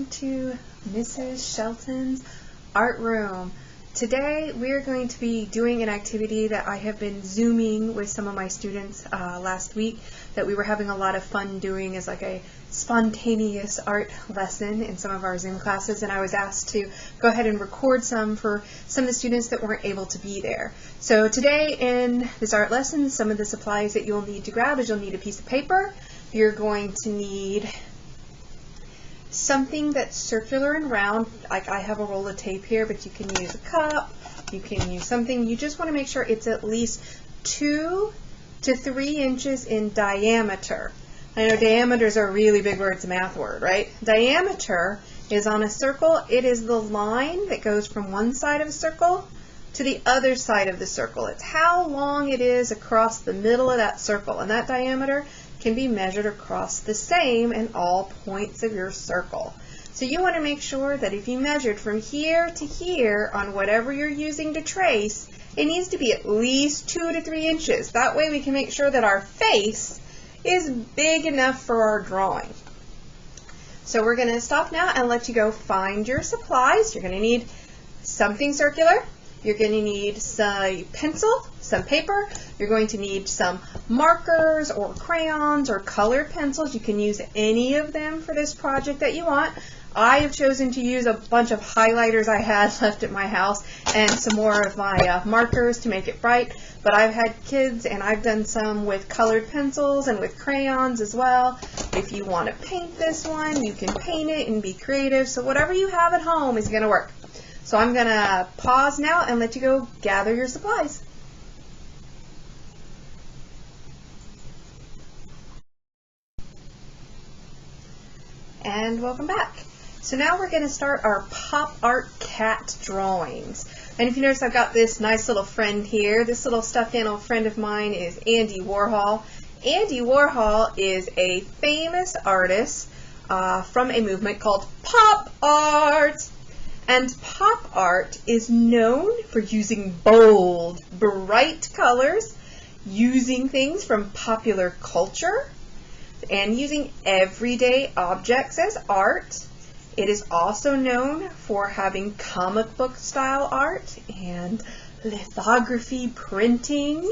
welcome to Mrs. Shelton's art room. Today we are going to be doing an activity that I have been Zooming with some of my students last week that we were having a lot of fun doing as like a spontaneous art lesson in some of our Zoom classes, and I was asked to go ahead and record some for some of the students that weren't able to be there. So today in this art lesson, some of the supplies that you'll need to grab is you'll need a piece of paper. You're going to need something that's circular and round, like I have a roll of tape here, but you can use a cup, you can use something. You just want to make sure it's at least 2 to 3 inches in diameter. I know diameters are a really big word, it's a math word, right? Diameter is on a circle, it is the line that goes from one side of a circle to the other side of the circle. It's how long it is across the middle of that circle, and that diameter can be measured across the same in all points of your circle. So you want to make sure that if you measured from here to here on whatever you're using to trace, it needs to be at least 2 to 3 inches. That way we can make sure that our face is big enough for our drawing. So we're going to stop now and let you go find your supplies. You're going to need something circular. You're going to need some pencil, some paper. You're going to need some markers or crayons or colored pencils. You can use any of them for this project that you want. I have chosen to use a bunch of highlighters I had left at my house and some more of my markers to make it bright. But I've had kids and I've done some with colored pencils and with crayons as well. If you want to paint this one, you can paint it and be creative. So whatever you have at home is going to work. So I'm going to pause now and let you go gather your supplies. And welcome back. So now we're going to start our pop art cat drawings. And if you notice, I've got this nice little friend here. This little stuffed animal friend of mine is Andy Warhol. Andy Warhol is a famous artist from a movement called pop art. And pop art is known for using bold, bright colors, using things from popular culture, and using everyday objects as art. It is also known for having comic book style art and lithography printing,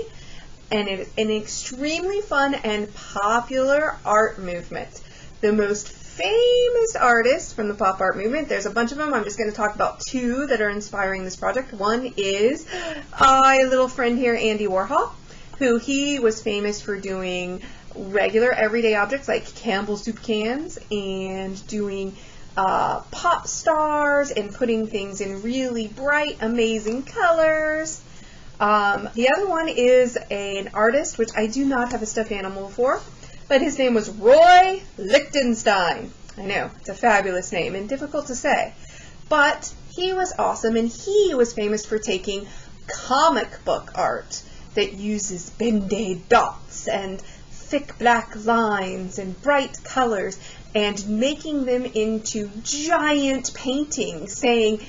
and it is an extremely fun and popular art movement. The most famous artists from the pop art movement, there's a bunch of them. I'm just going to talk about 2 that are inspiring this project. One is my little friend here, Andy Warhol, who he was famous for doing regular everyday objects like Campbell soup cans and doing pop stars and putting things in really bright, amazing colors. The other one is an artist, which I do not have a stuffed animal for, but his name was Roy Lichtenstein. I know, it's a fabulous name and difficult to say. But he was awesome, and he was famous for taking comic book art that uses bendy dots and thick black lines and bright colors and making them into giant paintings, saying,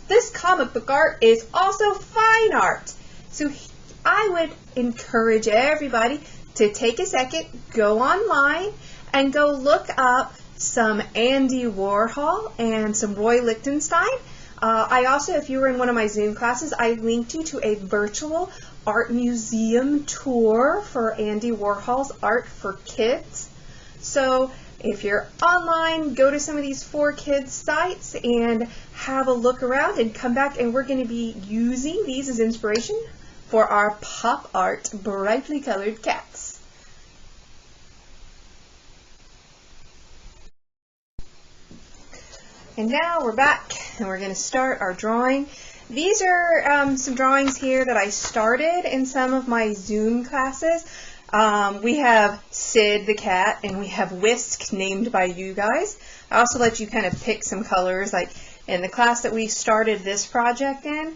this comic book art is also fine art. So I would encourage everybody to take a second, go online, and go look up some Andy Warhol and some Roy Lichtenstein. I also, if you were in one of my Zoom classes, I linked you to a virtual art museum tour for Andy Warhol's art for kids. So if you're online, go to some of these 4 kids sites and have a look around and come back, and we're going to be using these as inspiration for our pop art brightly colored cats. And now we're back and we're going to start our drawing. These are some drawings here that I started in some of my Zoom classes. We have Sid the cat and we have Whisk, named by you guys. I also let you kind of pick some colors, like in the class that we started this project in,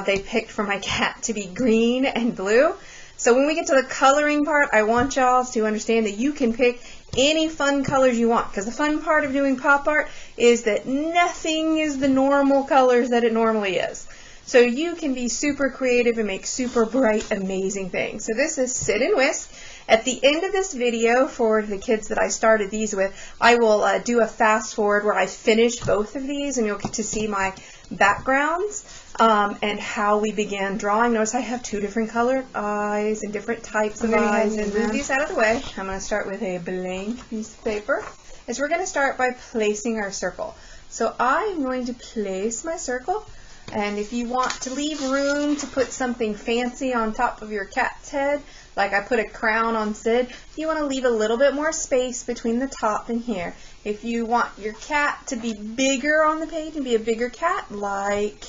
they picked for my cat to be green and blue. So when we get to the coloring part, I want y'all to understand that you can pick any fun colors you want, because the fun part of doing pop art is that nothing is the normal colors that it normally is. So you can be super creative and make super bright, amazing things. So this is Sit and Whisk. At the end of this video, for the kids that I started these with, I will do a fast forward where I finish both of these, and you'll get to see my backgrounds and how we began drawing. Notice I have two different colored eyes and different types of eyes. And move these out of the way. I'm going to start with a blank piece of paper. As we're going to start by placing our circle. So I'm going to place my circle. And if you want to leave room to put something fancy on top of your cat's head, like I put a crown on Sid, you want to leave a little bit more space between the top and here. If you want your cat to be bigger on the page and be a bigger cat, like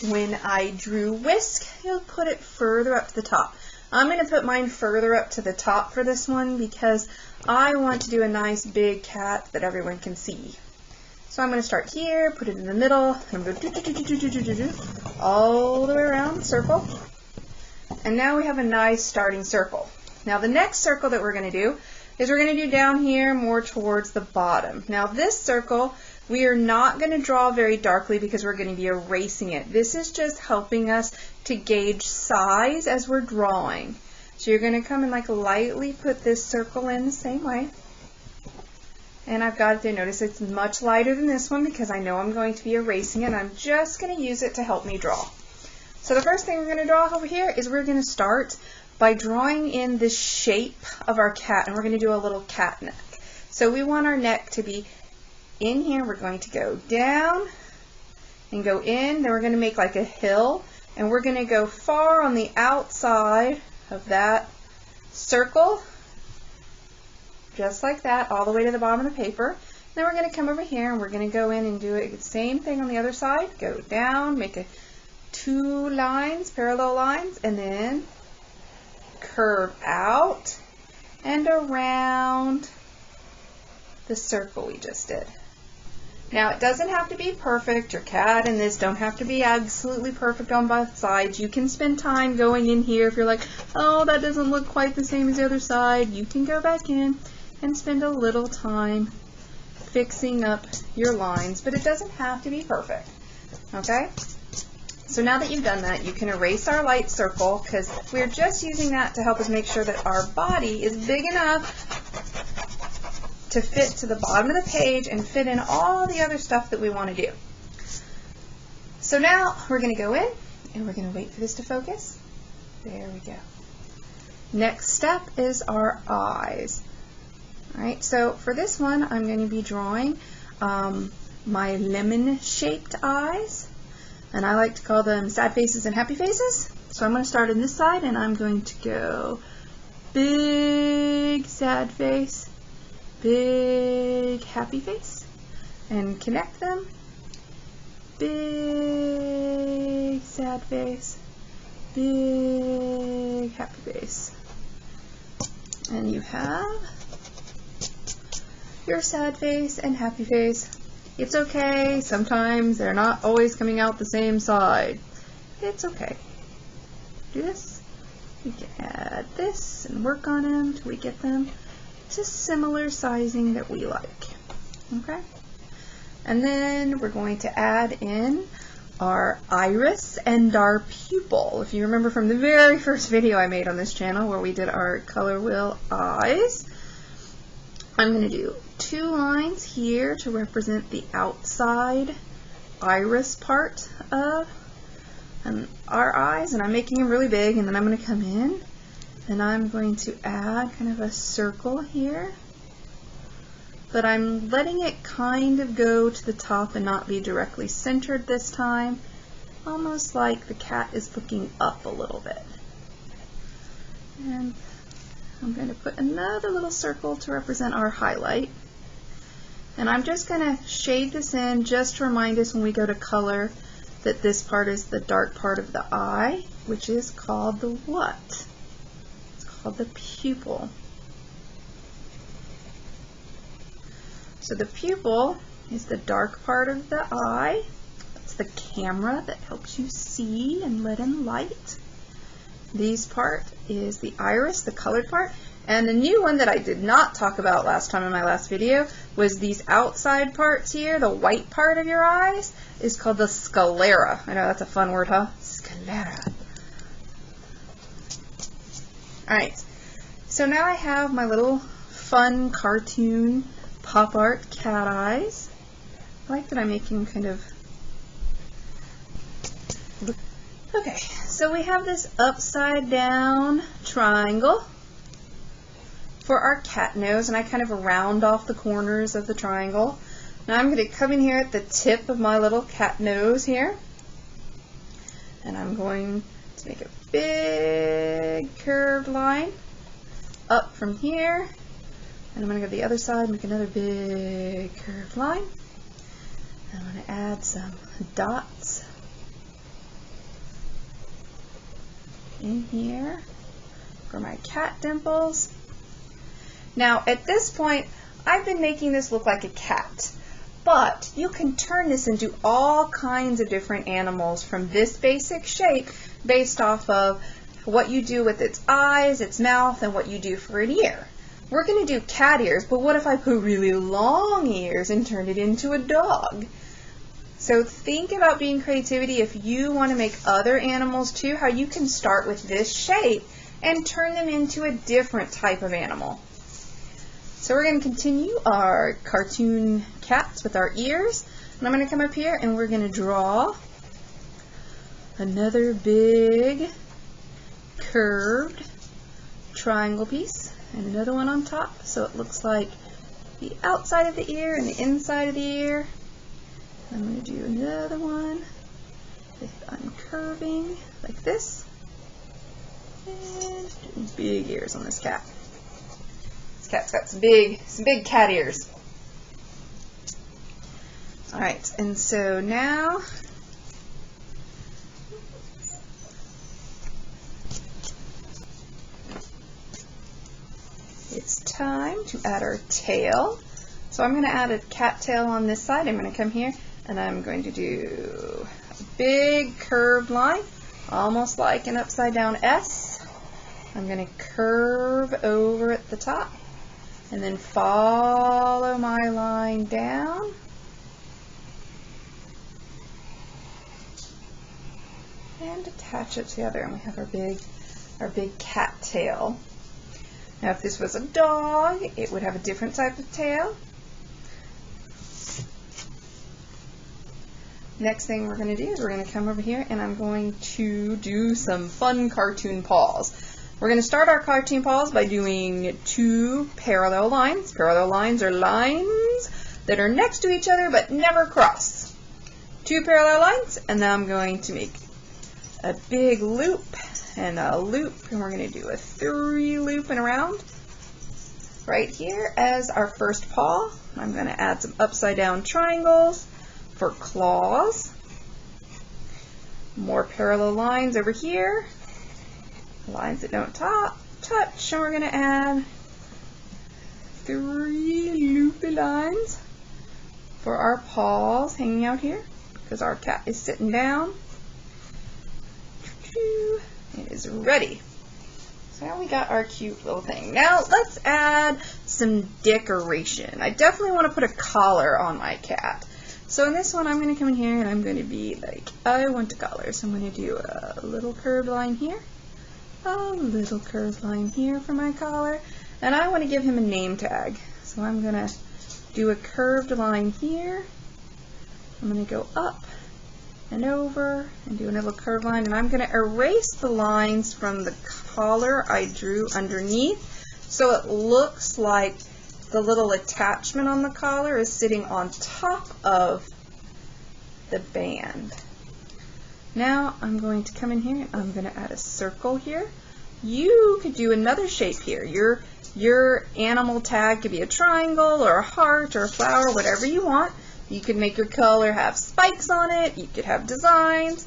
when I drew Whisk, you'll put it further up to the top. I'm going to put mine further up to the top for this one because I want to do a nice big cat that everyone can see. So I'm going to start here, put it in the middle, and I'm going to go all the way around the circle. And now we have a nice starting circle. Now the next circle that we're going to do is we're going to do down here more towards the bottom. Now this circle, we are not going to draw very darkly because we're going to be erasing it. This is just helping us to gauge size as we're drawing. So you're going to come and like lightly put this circle in the same way. And I've got it there. Notice it's much lighter than this one because I know I'm going to be erasing it, and I'm just going to use it to help me draw. So the first thing we're going to draw over here is we're going to start by drawing in the shape of our cat, and we're going to do a little cat neck. So we want our neck to be in here. We're going to go down and go in. Then we're going to make like a hill, and we're going to go far on the outside of that circle, just like that, all the way to the bottom of the paper. Then we're going to come over here and we're going to go in and do it the same thing on the other side. Go down, make two lines, parallel lines, and then curve out and around the circle we just did. Now it doesn't have to be perfect. Your cat and this don't have to be absolutely perfect on both sides. You can spend time going in here. If you're like, oh, that doesn't look quite the same as the other side, you can go back in and spend a little time fixing up your lines, but it doesn't have to be perfect. Okay? So now that you've done that, you can erase our light circle because we're just using that to help us make sure that our body is big enough to fit to the bottom of the page and fit in all the other stuff that we want to do. So now we're going to go in and we're going to wait for this to focus. There we go. Next step is our eyes. Alright, so for this one I'm going to be drawing my lemon-shaped eyes, and I like to call them sad faces and happy faces. So I'm going to start on this side and I'm going to go big sad face, big happy face, and connect them. Big sad face, big happy face. And you have your sad face and happy face. It's okay. Sometimes they're not always coming out the same side. It's okay. Do this. We can add this and work on them till we get them to similar sizing that we like. Okay? And then we're going to add in our iris and our pupil. If you remember from the very first video I made on this channel where we did our color wheel eyes, I'm going to do two lines here to represent the outside iris part of our eyes, and I'm making them really big, and then I'm going to come in and I'm going to add kind of a circle here, but I'm letting it kind of go to the top and not be directly centered this time, almost like the cat is looking up a little bit. And I'm going to put another little circle to represent our highlight. And I'm just going to shade this in just to remind us when we go to color that this part is the dark part of the eye, which is called the what? It's called the pupil. So the pupil is the dark part of the eye. It's the camera that helps you see and let in light. This part is the iris, the colored part. And the new one that I did not talk about last time in my last video was these outside parts here, the white part of your eyes, is called the sclera. I know that's a fun word, huh? Sclera. Alright, so now I have my little fun cartoon pop art cat eyes. I like that I'm making kind of... Okay, so we have this upside down triangle for our cat nose, and I kind of round off the corners of the triangle. Now I'm going to come in here at the tip of my little cat nose here, and I'm going to make a big curved line up from here, and I'm going to go to the other side, make another big curved line. I'm going to add some dots in here for my cat dimples. Now at this point I've been making this look like a cat, but you can turn this into all kinds of different animals from this basic shape based off of what you do with its eyes, its mouth, and what you do for an ear. We're going to do cat ears, but what if I put really long ears and turned it into a dog? So think about being creativity if you want to make other animals too, how you can start with this shape and turn them into a different type of animal. So we're going to continue our cartoon cats with our ears, and I'm going to come up here and we're going to draw another big curved triangle piece and another one on top, so it looks like the outside of the ear and the inside of the ear. I'm going to do another one with uncurving like this, and doing big ears on this cat. This cat's got some big cat ears. Alright, and so now it's time to add our tail. So I'm going to add a cat tail on this side. I'm going to come here and I'm going to do a big curved line, almost like an upside down S. I'm going to curve over at the top and then follow my line down. And attach it together, and we have our big cat tail. Now if this was a dog, it would have a different type of tail. Next thing we're going to do is we're going to come over here and I'm going to do some fun cartoon paws. We're going to start our cartoon paws by doing 2 parallel lines. Parallel lines are lines that are next to each other but never cross. 2 parallel lines, and then I'm going to make a big loop and a loop, and we're going to do a 3 looping around right here as our first paw. I'm going to add some upside down triangles for claws. More parallel lines over here, lines that don't touch, and we're going to add 3 loopy lines for our paws hanging out here because our cat is sitting down. It is ready. So now we got our cute little thing. Now let's add some decoration. I definitely want to put a collar on my cat. So in this one I'm going to come in here and I'm going to be like, I want a collar. So I'm going to do a little curved line here, a little curved line here for my collar, and I want to give him a name tag. So I'm going to do a curved line here. I'm going to go up and over and do another curved line, and I'm going to erase the lines from the collar I drew underneath so it looks like the little attachment on the collar is sitting on top of the band. Now I'm going to come in here and I'm going to add a circle here. You could do another shape here. Your animal tag could be a triangle or a heart or a flower, whatever you want. You could make your collar have spikes on it. You could have designs.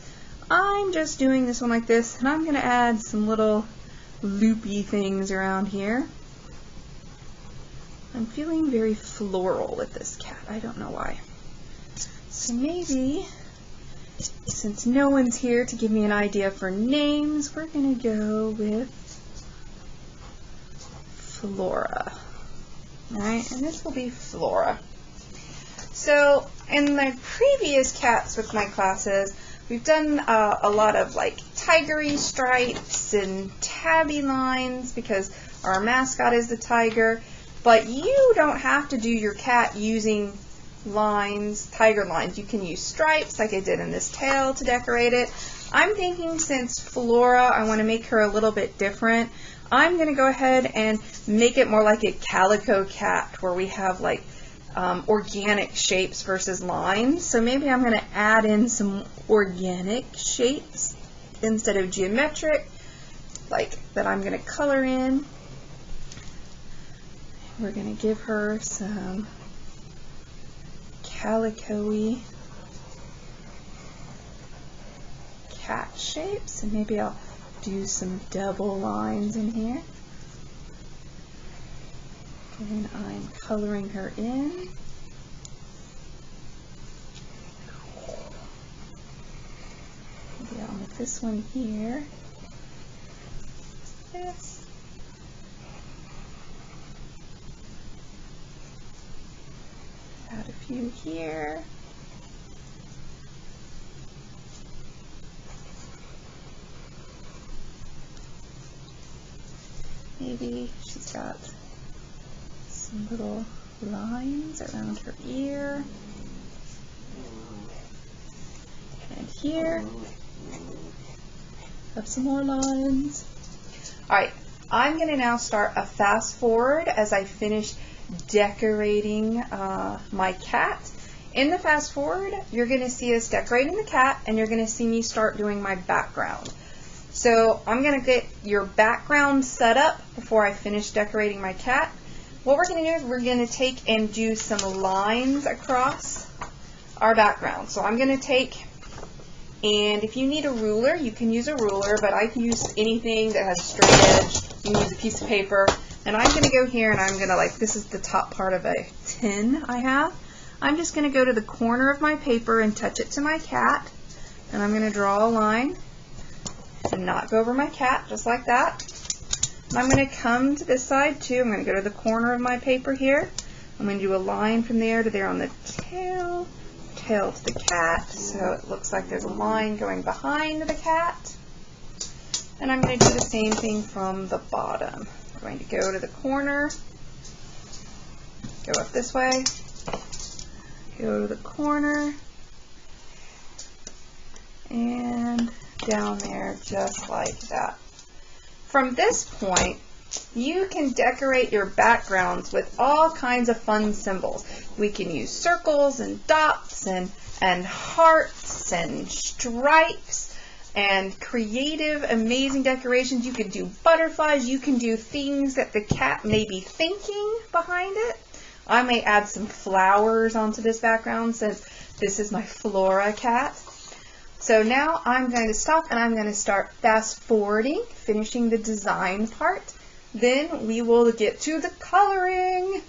I'm just doing this one like this, and I'm going to add some little loopy things around here. I'm feeling very floral with this cat. I don't know why. So maybe, since no one's here to give me an idea for names, we're going to go with Flora. Alright, and this will be Flora. So in my previous cats with my classes, we've done a lot of like tigery stripes and tabby lines because our mascot is the tiger, but you don't have to do your cat using lines, tiger lines. You can use stripes like I did in this tail to decorate it. I'm thinking since Flora, I want to make her a little bit different, I'm going to go ahead and make it more like a calico cat where we have like organic shapes versus lines. So maybe I'm going to add in some organic shapes instead of geometric, like that I'm going to color in. We're going to give her some calico-y cat shapes, and maybe I'll do some double lines in here. And I'm coloring her in. Maybe I'll make this one here. This. Add a few here. Maybe she's got some little lines around her ear. And here. Have some more lines. Alright, I'm going to now start a fast forward as I finish decorating my cat. In the fast forward, you're going to see us decorating the cat, and you're going to see me start doing my background. So I'm going to get your background set up before I finish decorating my cat. What we're going to do is we're going to take and do some lines across our background. So I'm going to take, and if you need a ruler, you can use a ruler, but I can use anything that has a straight edge. You can use a piece of paper. And I'm going to go here and I'm going to, like, this is the top part of a tin I have. I'm just going to go to the corner of my paper and touch it to my cat. And I'm going to draw a line and not go over my cat, just like that. And I'm going to come to this side too. I'm going to go to the corner of my paper here. I'm going to do a line from there to there on the tail, tail to the cat, so it looks like there's a line going behind the cat. And I'm going to do the same thing from the bottom. I'm going to go to the corner, go up this way, go to the corner, and down there just like that. From this point, you can decorate your backgrounds with all kinds of fun symbols. We can use circles and dots and hearts and stripes and creative, amazing decorations. You can do butterflies. You can do things that the cat may be thinking behind it. I may add some flowers onto this background since this is my Flora cat. So now I'm going to stop and I'm going to start fast forwarding, finishing the design part. Then we will get to the coloring.